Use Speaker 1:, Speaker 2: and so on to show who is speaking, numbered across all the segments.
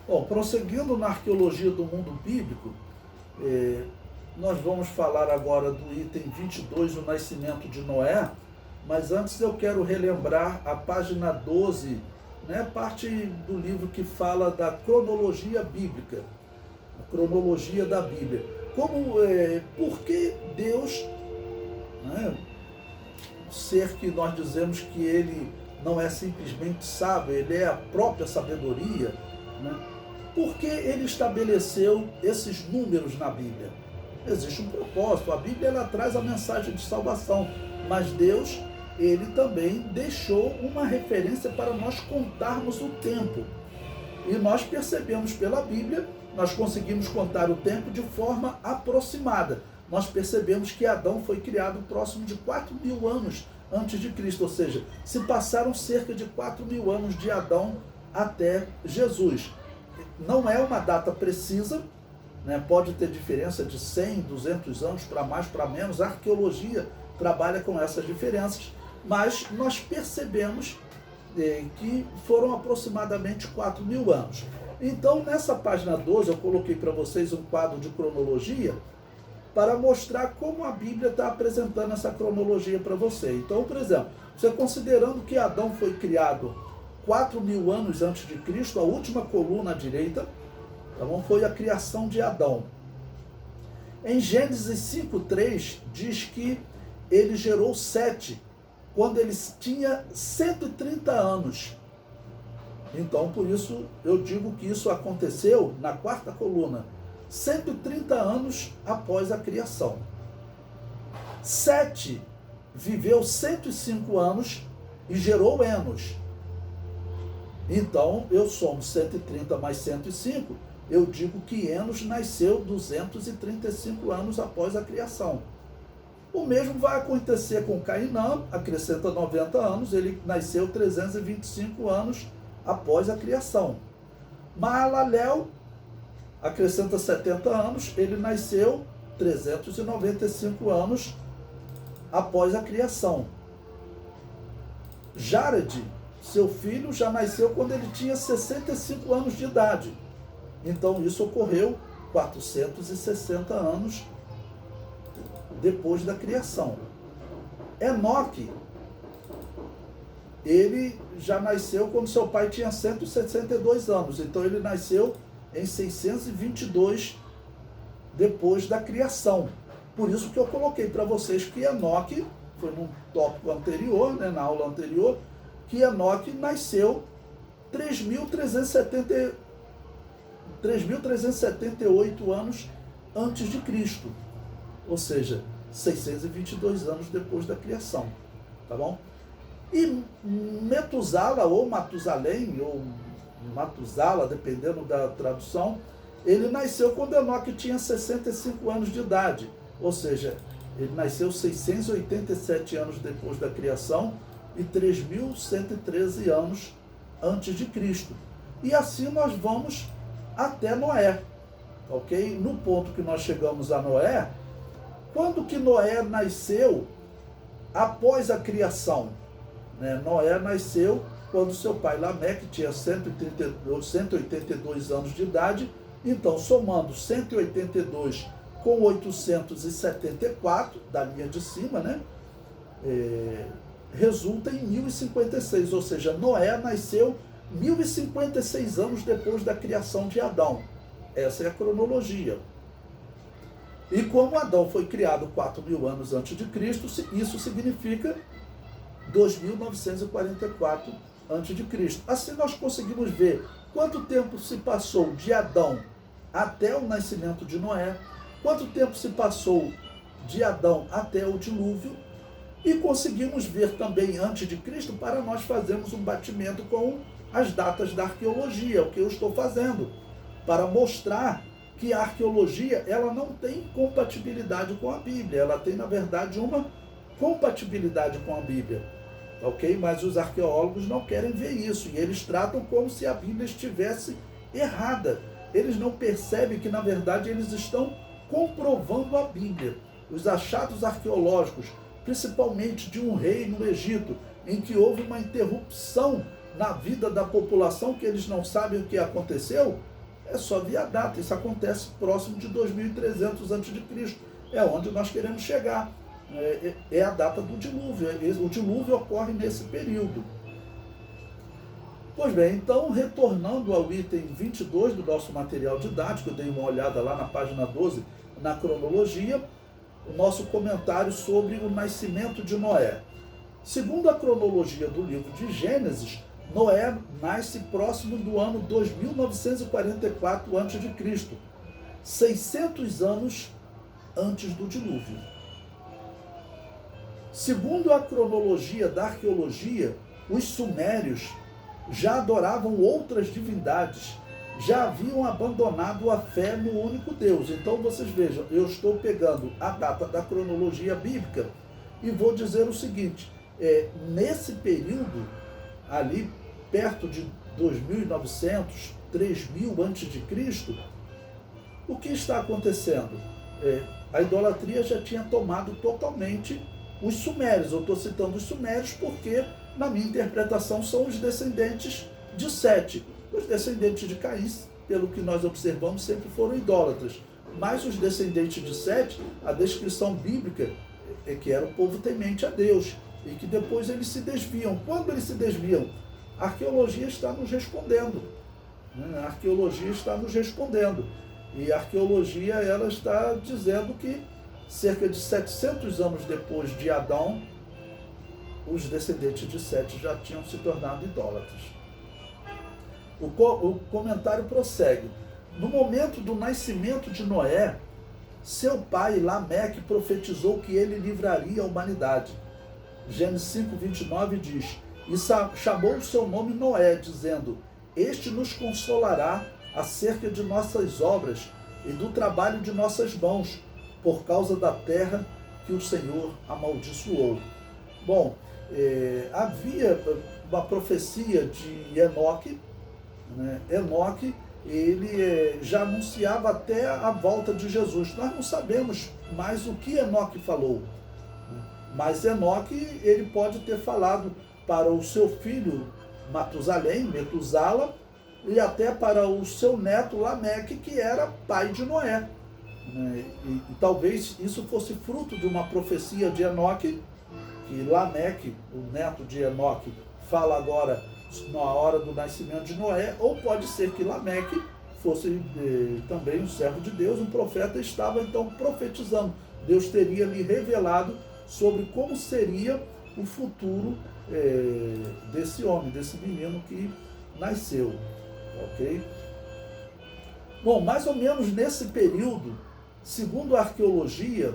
Speaker 1: Bom, prosseguindo na arqueologia do mundo bíblico, nós vamos falar agora do item 22, o nascimento de Noé, mas antes eu quero relembrar a página 12, né, parte do livro que fala da cronologia bíblica, a cronologia da Bíblia. Por que Deus, né, ser que nós dizemos que ele não é simplesmente sábio, ele é a própria sabedoria, né? Por que ele estabeleceu esses números na Bíblia? Existe um propósito. A Bíblia ela traz a mensagem de salvação, mas Deus, ele também deixou uma referência para nós contarmos o tempo. E nós percebemos pela Bíblia, nós conseguimos contar o tempo de forma aproximada. Nós percebemos que Adão foi criado próximo de 4.000 anos antes de Cristo, ou seja, se passaram cerca de 4.000 anos de Adão até Jesus. Não é uma data precisa, né? Pode ter diferença de 100, 200 anos, para mais, para menos. A arqueologia trabalha com essas diferenças, mas nós percebemos que foram aproximadamente 4.000 anos. Então, nessa página 12, eu coloquei para vocês um quadro de cronologia para mostrar como a Bíblia está apresentando essa cronologia para você. Então, por exemplo, você considerando que Adão foi criado 4.000 anos antes de Cristo, a última coluna à direita, tá bom? Foi a criação de Adão. Em Gênesis 5:3 diz que ele gerou Sete, quando ele tinha 130 anos. Então, por isso, eu digo que isso aconteceu na quarta coluna, 130 anos após a criação. Sete viveu 105 anos e gerou Enos. Então, eu somo 130 mais 105, eu digo que Enos nasceu 235 anos após a criação. O mesmo vai acontecer com Cainã, acrescenta 90 anos, ele nasceu 325 anos após a criação. Maalalel acrescenta 70 anos, ele nasceu 395 anos após a criação. Jared, seu filho, já nasceu quando ele tinha 65 anos de idade. Então isso ocorreu 460 anos depois da criação. Enoque, ele já nasceu quando seu pai tinha 162 anos. Então ele nasceu em 622 depois da criação. Por isso que eu coloquei para vocês que Enoque, foi num tópico anterior, né, na aula anterior, que Enoque nasceu 3.378 anos antes de Cristo, ou seja, 622 anos depois da criação, tá bom? E Metusala, ou Matusalém, ou Matusala, dependendo da tradução, ele nasceu quando Enoque tinha 65 anos de idade, ou seja, ele nasceu 687 anos depois da criação e 3.113 anos antes de Cristo. E assim nós vamos até Noé, ok? No ponto que nós chegamos a Noé, quando que Noé nasceu após a criação? Né? Noé nasceu quando seu pai Lameque tinha 182 anos de idade, então somando 182 com 874, da linha de cima, né? Resulta em 1056, ou seja, Noé nasceu 1056 anos depois da criação de Adão. Essa é a cronologia. E como Adão foi criado 4.000 anos antes de Cristo, isso significa 2.944 antes de Cristo. Assim nós conseguimos ver quanto tempo se passou de Adão até o nascimento de Noé, quanto tempo se passou de Adão até o dilúvio, e conseguimos ver também antes de Cristo para nós fazermos um batimento com as datas da arqueologia, o que eu estou fazendo, para mostrar que a arqueologia ela não tem compatibilidade com a Bíblia, ela tem, na verdade, uma compatibilidade com a Bíblia, ok? Mas os arqueólogos não querem ver isso, e eles tratam como se a Bíblia estivesse errada. Eles não percebem que, na verdade, eles estão comprovando a Bíblia. Os achados arqueológicos, principalmente de um rei no Egito, em que houve uma interrupção na vida da população, que eles não sabem o que aconteceu, é só via data. Isso acontece próximo de 2300 a.C. É onde nós queremos chegar. É a data do dilúvio. O dilúvio ocorre nesse período. Pois bem, então, retornando ao item 22 do nosso material didático, eu dei uma olhada lá na página 12, na cronologia, o nosso comentário sobre o nascimento de Noé. Segundo a cronologia do livro de Gênesis, Noé nasce próximo do ano 2944 a.C., 600 anos antes do dilúvio. Segundo a cronologia da arqueologia, os sumérios já adoravam outras divindades, já haviam abandonado a fé no único Deus. Então vocês vejam, eu estou pegando a data da cronologia bíblica e vou dizer o seguinte, nesse período, ali perto de 2900, 3000 a.C., o que está acontecendo? A idolatria já tinha tomado totalmente os sumérios. Eu estou citando os sumérios porque, na minha interpretação, são os descendentes de Sete. Os descendentes de Caim, pelo que nós observamos, sempre foram idólatras. Mas os descendentes de Sete, a descrição bíblica é que era o povo temente a Deus e que depois eles se desviam. Quando eles se desviam? A arqueologia está nos respondendo. A arqueologia está nos respondendo. E a arqueologia ela está dizendo que cerca de 700 anos depois de Adão, os descendentes de Sete já tinham se tornado idólatras. O comentário prossegue. No momento do nascimento de Noé, seu pai Lameque profetizou que ele livraria a humanidade. Gênesis 5:29 diz, e chamou o seu nome Noé, dizendo, este nos consolará acerca de nossas obras e do trabalho de nossas mãos, por causa da terra que o Senhor amaldiçoou. Bom, havia uma profecia de Enoque, né? Enoque, ele já anunciava até a volta de Jesus. Nós não sabemos mais o que Enoque falou, mas Enoque, ele pode ter falado para o seu filho Matusalém, Metusala, e até para o seu neto Lameque, que era pai de Noé. E talvez isso fosse fruto de uma profecia de Enoque, que Lameque, o neto de Enoque, fala agora na hora do nascimento de Noé, ou pode ser que Lameque fosse também um servo de Deus, um profeta, estava então profetizando. Deus teria lhe revelado sobre como seria o futuro desse homem, desse menino que nasceu. Ok? Bom, mais ou menos nesse período, segundo a arqueologia,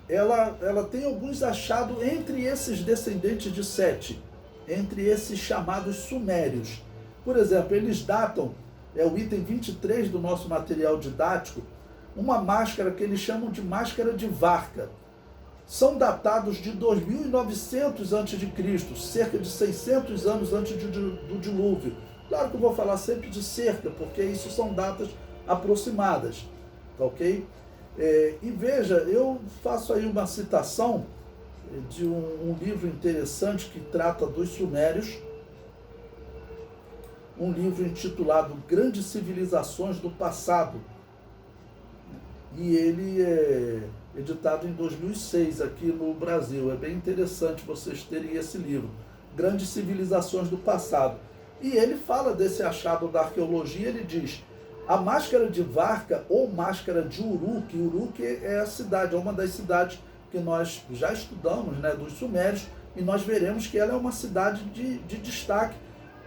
Speaker 1: ela tem alguns achados entre esses descendentes de Sete, entre esses chamados sumérios. Por exemplo, eles datam, o item 23 do nosso material didático, uma máscara que eles chamam de máscara de Varca. São datados de 2900 a.C., cerca de 600 anos antes do dilúvio. Claro que eu vou falar sempre de cerca, porque isso são datas aproximadas, tá ok? E veja, eu faço aí uma citação de um livro interessante que trata dos sumérios, um livro intitulado Grandes Civilizações do Passado, e ele é editado em 2006 aqui no Brasil. É bem interessante vocês terem esse livro, Grandes Civilizações do Passado. E ele fala desse achado da arqueologia, ele diz, a máscara de Varca ou máscara de Uruk, Uruk é a cidade, é uma das cidades que nós já estudamos, né, dos sumérios, e nós veremos que ela é uma cidade de destaque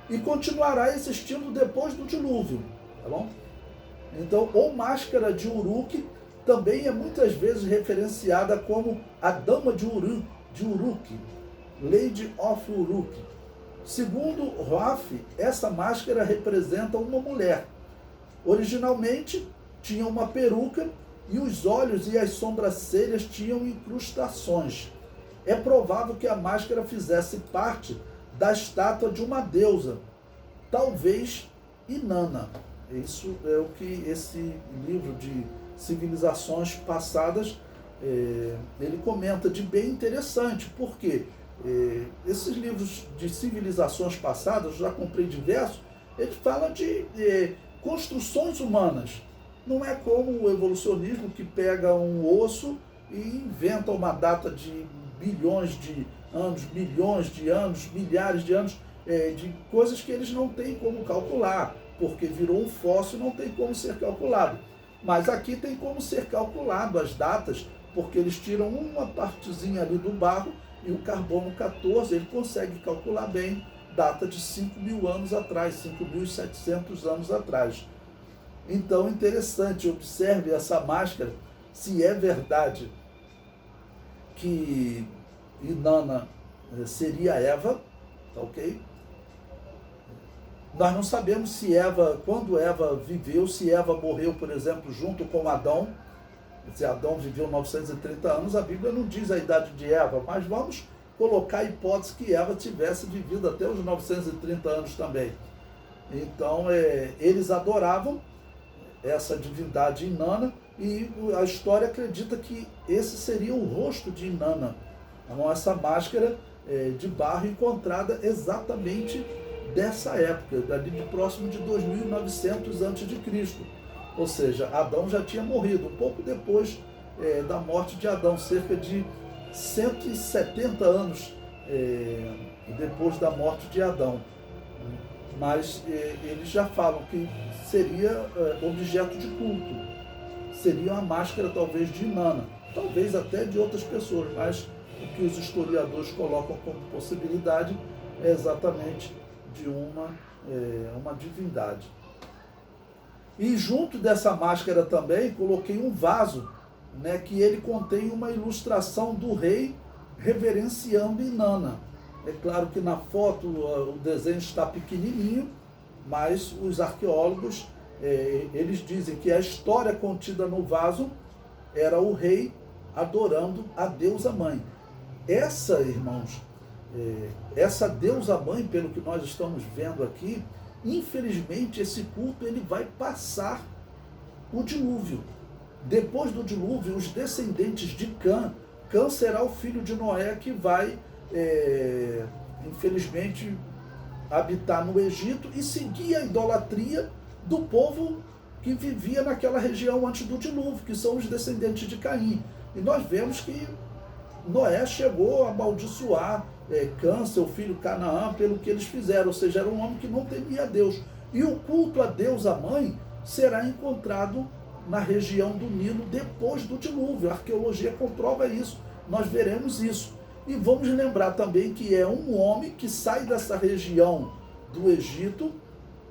Speaker 1: e continuará existindo depois do dilúvio, tá bom? Então, ou máscara de Uruk também é muitas vezes referenciada como a Dama de Uruk, Lady of Uruk. Segundo Roaf, essa máscara representa uma mulher. Originalmente, tinha uma peruca e os olhos e as sobrancelhas tinham incrustações. É provável que a máscara fizesse parte da estátua de uma deusa, talvez Inanna. Isso é o que esse livro de civilizações passadas, ele comenta de bem interessante, porque esses livros de civilizações passadas, eu já comprei diversos, ele fala de construções humanas. Não é como o evolucionismo que pega um osso e inventa uma data de bilhões de anos, milhões de anos, milhares de anos, de coisas que eles não têm como calcular, porque virou um fóssil, não tem como ser calculado. Mas aqui tem como ser calculado as datas, porque eles tiram uma partezinha ali do barro e o carbono 14, ele consegue calcular bem, data de 5.000 anos atrás, 5.700 anos atrás. Então, interessante, observe essa máscara, se é verdade que Inanna seria Eva, tá ok? Nós não sabemos se Eva, quando Eva viveu, se Eva morreu, por exemplo, junto com Adão. Se Adão viveu 930 anos, a Bíblia não diz a idade de Eva, mas vamos colocar a hipótese que Eva tivesse vivido até os 930 anos também. Então, eles adoravam essa divindade Inanna, e a história acredita que esse seria o rosto de Inanna. Então, essa máscara de barro encontrada exatamente dessa época, dali de próximo de 2900 a.C. Ou seja, Adão já tinha morrido, um pouco depois da morte de Adão, cerca de 170 anos depois da morte de Adão. Mas eles já falam que seria objeto de culto, seria uma máscara talvez de Inanna, talvez até de outras pessoas, mas o que os historiadores colocam como possibilidade é exatamente de uma divindade. E junto dessa máscara também coloquei um vaso, né, que ele contém uma ilustração do rei reverenciando Inanna. É claro que na foto o desenho está pequenininho, mas os arqueólogos eles dizem que a história contida no vaso era o rei adorando a deusa mãe. Essa, irmãos, essa deusa mãe, pelo que nós estamos vendo aqui, infelizmente esse culto ele vai passar o dilúvio. Depois do dilúvio, os descendentes de Cã será o filho de Noé que vai, infelizmente, habitar no Egito e seguir a idolatria do povo que vivia naquela região antes do dilúvio, que são os descendentes de Caim. E nós vemos que Noé chegou a amaldiçoar Cã, seu filho Canaã, pelo que eles fizeram, ou seja, era um homem que não temia a Deus. E o culto a deusa mãe será encontrado na região do Nilo depois do dilúvio. A arqueologia comprova isso, nós veremos isso. E vamos lembrar também que é um homem que sai dessa região do Egito,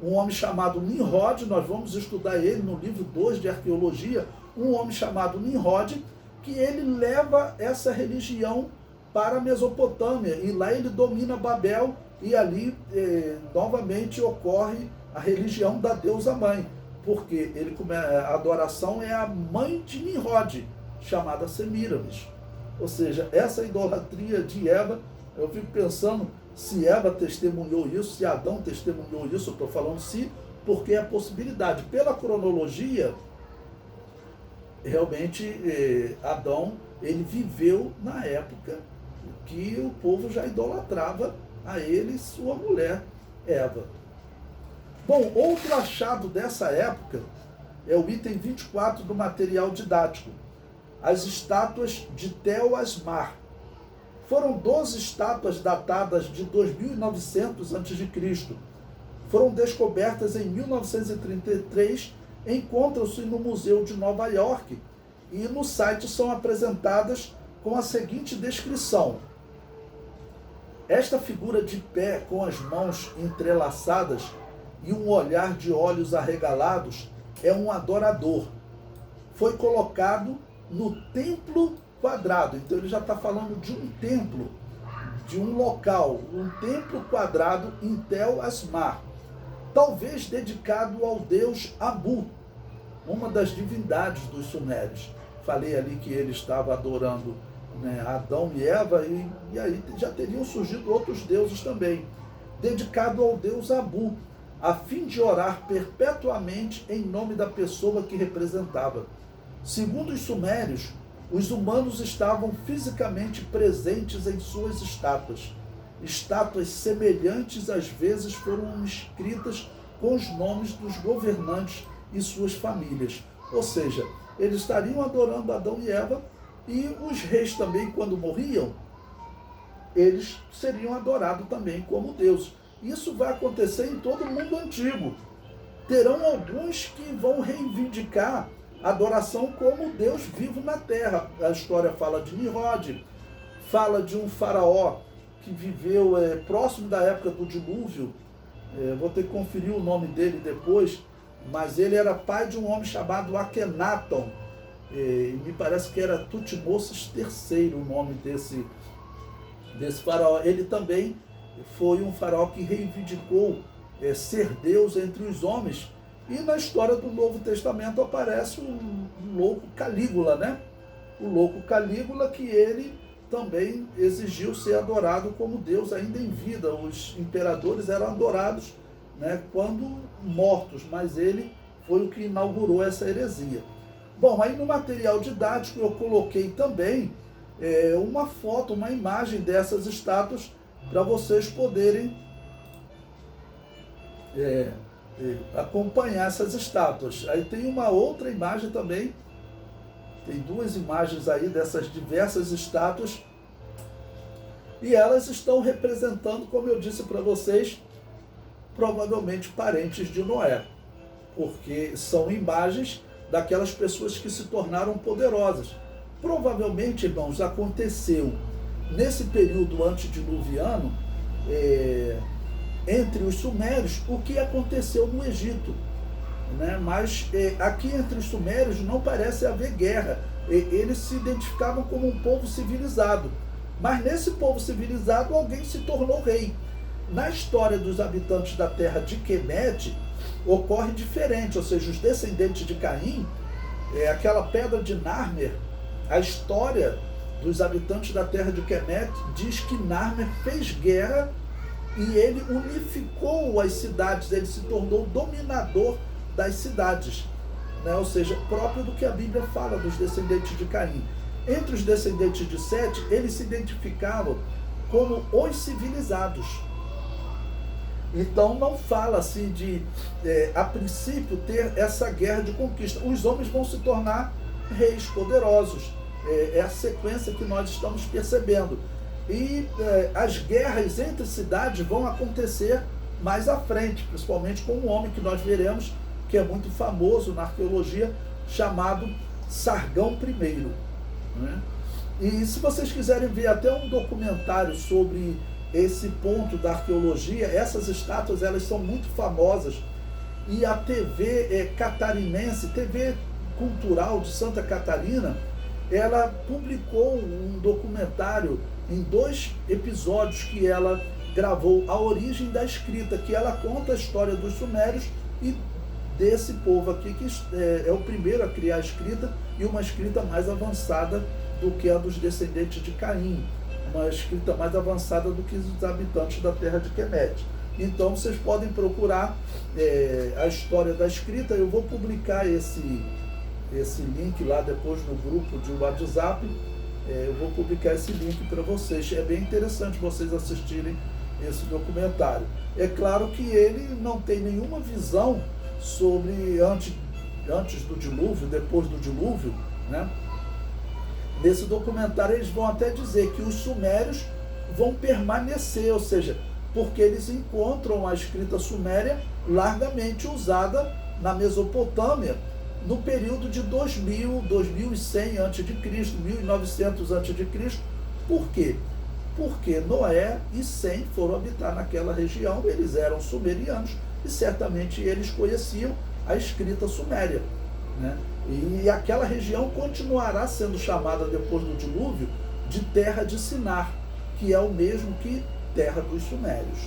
Speaker 1: um homem chamado Nimrod, nós vamos estudar ele no livro 2 de arqueologia, um homem chamado Nimrod, que ele leva essa religião para a Mesopotâmia, e lá ele domina Babel, e ali novamente ocorre a religião da deusa mãe, porque a adoração é a mãe de Nimrod, chamada Semíramis. Ou seja, essa idolatria de Eva, eu fico pensando se Eva testemunhou isso, se Adão testemunhou isso, eu estou falando se, porque é a possibilidade. Pela cronologia, realmente Adão, ele viveu na época que o povo já idolatrava a ele e sua mulher, Eva. Bom, outro achado dessa época é o item 24 do material didático, as estátuas de Tel Asmar. Foram 12 estátuas datadas de 2900 a.C. Foram descobertas em 1933, encontram-se no Museu de Nova York e no site são apresentadas com a seguinte descrição. Esta figura de pé com as mãos entrelaçadas e um olhar de olhos arregalados é um adorador. Foi colocado no templo quadrado. Então ele já está falando de um templo, de um local, um templo quadrado em Tel Asmar, talvez dedicado ao deus Abu, uma das divindades dos sumérios. Falei ali que ele estava adorando, né, Adão e Eva, e aí já teriam surgido outros deuses também, dedicado ao deus Abu, a fim de orar perpetuamente em nome da pessoa que representava. Segundo os sumérios, os humanos estavam fisicamente presentes em suas estátuas. Estátuas semelhantes às vezes foram inscritas com os nomes dos governantes e suas famílias. Ou seja, eles estariam adorando Adão e Eva, e os reis também, quando morriam, eles seriam adorados também como deuses. Isso vai acontecer em todo o mundo antigo. Terão alguns que vão reivindicar a adoração como Deus vivo na terra. A história fala de Nimrod, fala de um faraó que viveu próximo da época do dilúvio. Vou ter que conferir o nome dele depois, mas ele era pai de um homem chamado Akenaton. Me parece que era Tutmosis III o nome desse faraó. Ele também foi um faraó que reivindicou ser Deus entre os homens. E na história do Novo Testamento aparece um louco Calígula, né? O louco Calígula, que ele também exigiu ser adorado como Deus ainda em vida. Os imperadores eram adorados, né, quando mortos, mas ele foi o que inaugurou essa heresia. Bom, aí no material didático eu coloquei também uma foto, uma imagem dessas estátuas para vocês poderem acompanhar essas estátuas. Aí tem uma outra imagem também, tem duas imagens aí dessas diversas estátuas, e elas estão representando, como eu disse para vocês, provavelmente parentes de Noé, porque são imagens daquelas pessoas que se tornaram poderosas. Provavelmente, irmãos, aconteceu nesse período antediluviano, entre os sumérios, o que aconteceu no Egito, né? Mas aqui entre os sumérios não parece haver guerra. Eles se identificavam como um povo civilizado, mas nesse povo civilizado alguém se tornou rei. Na história dos habitantes da terra de Quemete ocorre diferente, ou seja, os descendentes de Caim, aquela pedra de Narmer, a história dos habitantes da terra de Quemete diz que Narmer fez guerra e ele unificou as cidades, ele se tornou dominador das cidades, né? Ou seja, próprio do que a Bíblia fala dos descendentes de Caim. Entre os descendentes de Sete, eles se identificavam como os civilizados. Então não fala assim de, a princípio, ter essa guerra de conquista. Os homens vão se tornar reis poderosos. É a sequência que nós estamos percebendo. E as guerras entre cidades vão acontecer mais à frente, principalmente com um homem que nós veremos, que é muito famoso na arqueologia, chamado Sargão I. Né? E se vocês quiserem ver até um documentário sobre esse ponto da arqueologia, essas estátuas elas são muito famosas, e a TV catarinense, TV Cultural de Santa Catarina, ela publicou um documentário em 2 episódios que ela gravou a origem da escrita, que ela conta a história dos sumérios e desse povo aqui, que é o primeiro a criar a escrita, e uma escrita mais avançada do que a dos descendentes de Caim, uma escrita mais avançada do que os habitantes da terra de Quemete. Então vocês podem procurar a história da escrita. Eu vou publicar esse link lá depois no grupo de WhatsApp. Eu vou publicar esse link para vocês. É bem interessante vocês assistirem esse documentário. É claro que ele não tem nenhuma visão sobre antes do dilúvio, depois do dilúvio, né? Nesse documentário eles vão até dizer que os sumérios vão permanecer, ou seja, porque eles encontram a escrita suméria largamente usada na Mesopotâmia no período de 2000, 2100 a.C., 1900 a.C. Por quê? Porque Noé e Sem foram habitar naquela região, eles eram sumerianos e certamente eles conheciam a escrita suméria, né? E aquela região continuará sendo chamada depois do dilúvio de Terra de Sinar, que é o mesmo que Terra dos Sumérios.